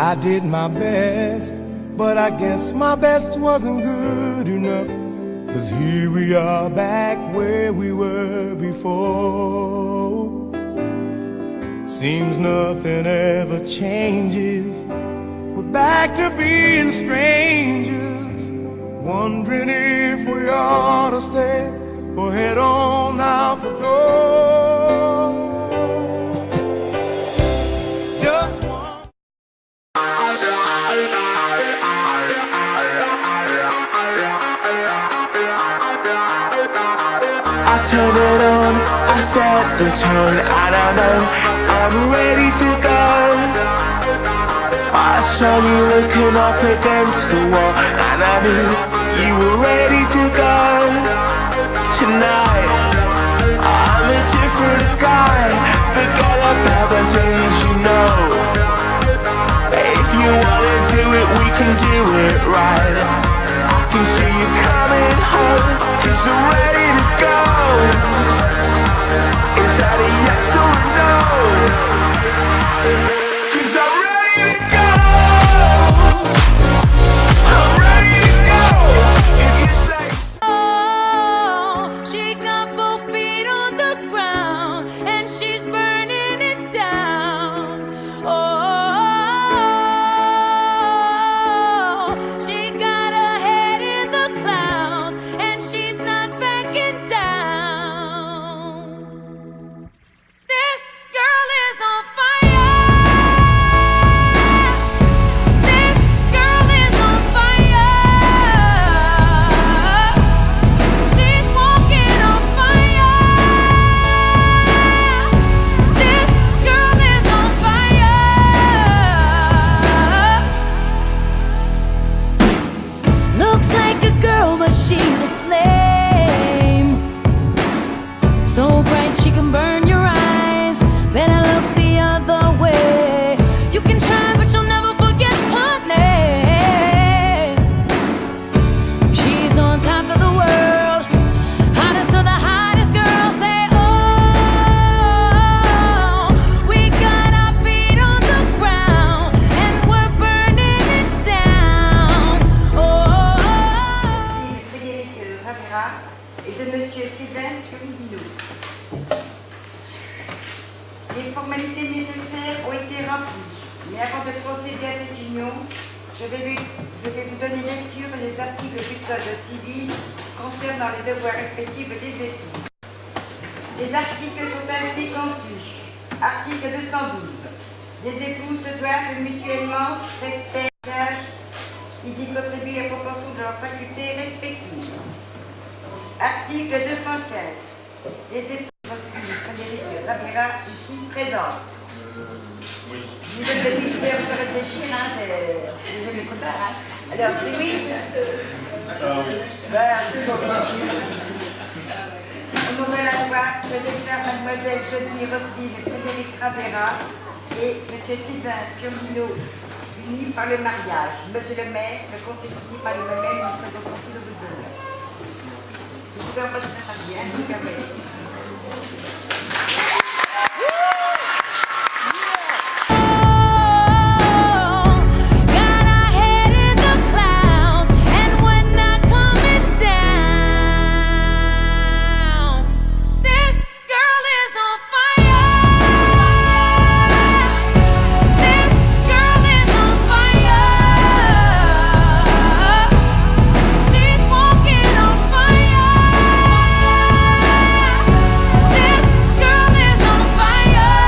I did my best, but I guess my best wasn't good enough. 'Cause here we are back where we were before. Seems nothing ever changes. We're back to being strangers, wondering if we ought to stay or head on out the door. Just one. I turn it on, I set the tone, and I know I'm ready to go. I saw you looking up against the wall, and I knew you were ready to go. Tonight, I'm a different guy. Forget about the things you know. If you wanna do it, we can do it right. I can see you coming home, 'cause I'm ready to go. Is that a yes or a no? 'Cause I'm ready to go. I'm ready to go. If you say oh, she got both feet on the ground and she's burning it down. Oh, she got her head in the clouds and she's not backing down. This girl is on fire. This girl is on fire. She's walking on fire. This girl is on fire. Looks like a girl, but she's a flame. So bright she can burn your eyes. Better look the other way. You can try, but you'll never forget her name. She's on top of the world, hottest of the hottest girls. Say, oh, we got our feet on the ground and we're burning it down. Oh. Frédéric Ravera et de Monsieur Sylvain Fiorentino. Les formalités nécessaires ont été remplies, mais avant de procéder à cette union, je vais vous donner lecture des articles du Code civil concernant les devoirs respectifs des époux. Ces articles sont ainsi conçus. Article 212. Les époux se doivent mutuellement respect d'âge. Ils y contribuent à proportion de leurs facultés respectives. Article 215. Les époux Frédéric Ravera ici présent. Vous êtes de réfléchir, hein, c'est le comme ça. Hein. Alors, c'est oui. Voilà, c'est bon. Au nom de la loi, je déclare mademoiselle Jody Roselyne Frédéric Ravera et monsieur Sylvain Fiorentino unis par le mariage. Monsieur le maire, le conseil municipal et moi-même, nous présentons tous nos besoins. Je vous en passe très bien, vous permettez. Got our head in the clouds and we're not coming down. This girl is on fire. This girl is on fire. She's walking on fire. This girl is on fire.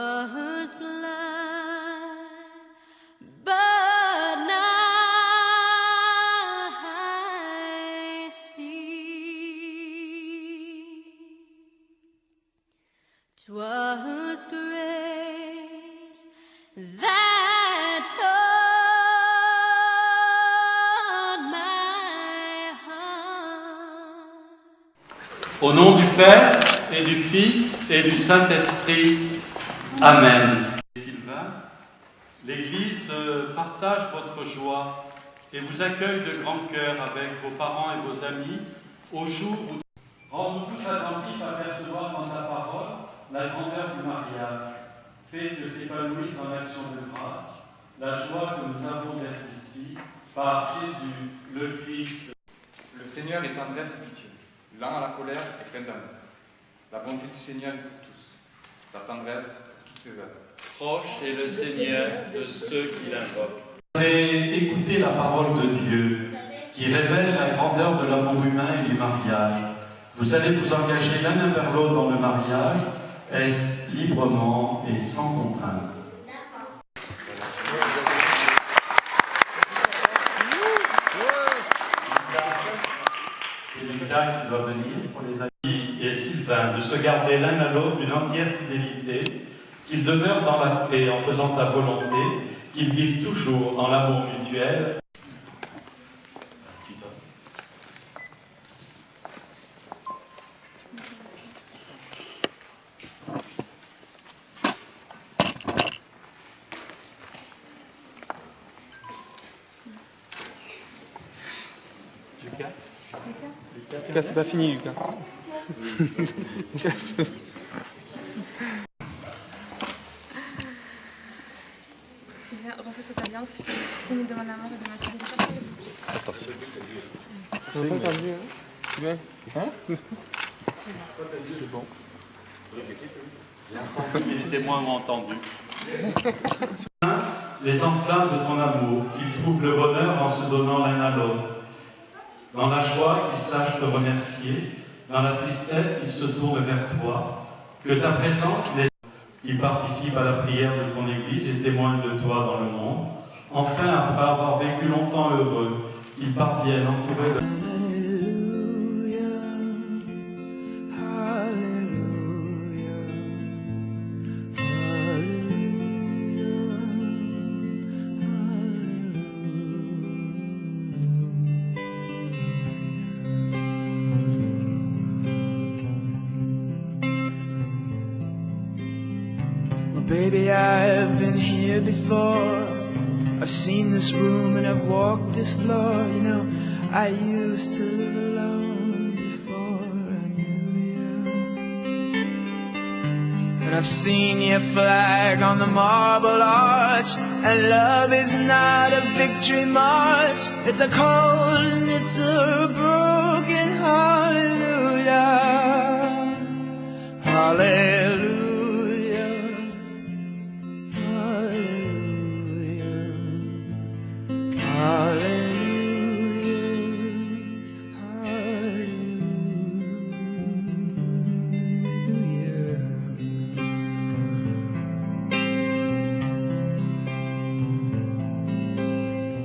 'twas blind, but now I see. 'Twas grace that taught my heart. Au nom du Père et du Fils et du Saint-Esprit. Amen. Sylvain, l'Église partage votre joie et vous accueille de grand cœur avec vos parents et vos amis au jour où rends-nous tous attentifs à percevoir dans ta parole la grandeur du mariage. Fais que s'épanouisse en action de grâce la joie que nous avons d'être ici par Jésus, le Christ. Le Seigneur est tendresse et pitié, lent à la colère et plein d'amour. La bonté du Seigneur est pour tous, sa tendresse pour toutes ses œuvres. Proche est le Seigneur de ceux qui l'invoquent. Vous avez écouté la parole de Dieu qui révèle la grandeur de l'amour humain et du mariage. Vous allez vous engager l'un envers l'autre dans le mariage, est-ce librement et sans contrainte. C'est Lucas qui doit venir pour les amis et Sylvain de se garder l'un à l'autre une entière fidélité, qu'ils demeurent dans la paix en faisant ta volonté, qu'ils vivent toujours dans l'amour mutuel. Lucas, c'est pas fini, Lucas. Sylvain, reçois cette alliance, signe de mon amour et de ma fidélité. Attention. On n'a pas entendu, hein? Sylvain? Hein? C'est bon. Les témoins ont entendu. Les enflammes de ton amour, qu'ils trouvent le bonheur en se donnant l'un à l'autre. Dans la joie, qu'ils sachent te remercier. Dans la tristesse, qu'ils se tournent vers toi. Que ta présence les qui participent à la prière de ton Église et témoignent de toi dans le monde. Enfin, après avoir vécu longtemps heureux, qu'ils parviennent entourés de... Baby, I've been here before. I've seen this room and I've walked this floor. You know, I used to live alone before I knew you. And I've seen your flag on the marble arch. And love is not a victory march. It's a cold and it's a broken hallelujah. Hallelujah.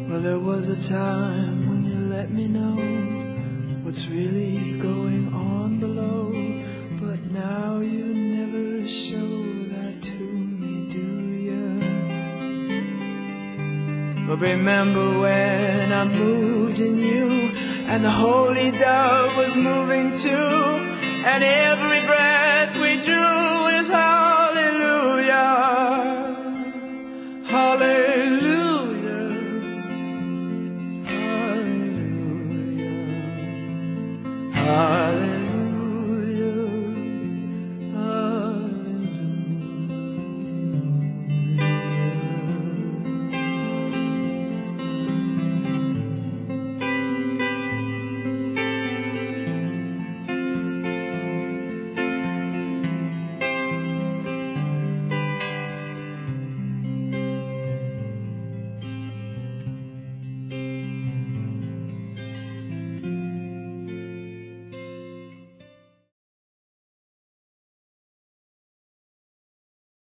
Well, there was a time when you let me know what's really going on below, but now you never show that to me, do you? But remember when I moved in you, and the holy dove was moving too, and every breath we drew is hallelujah.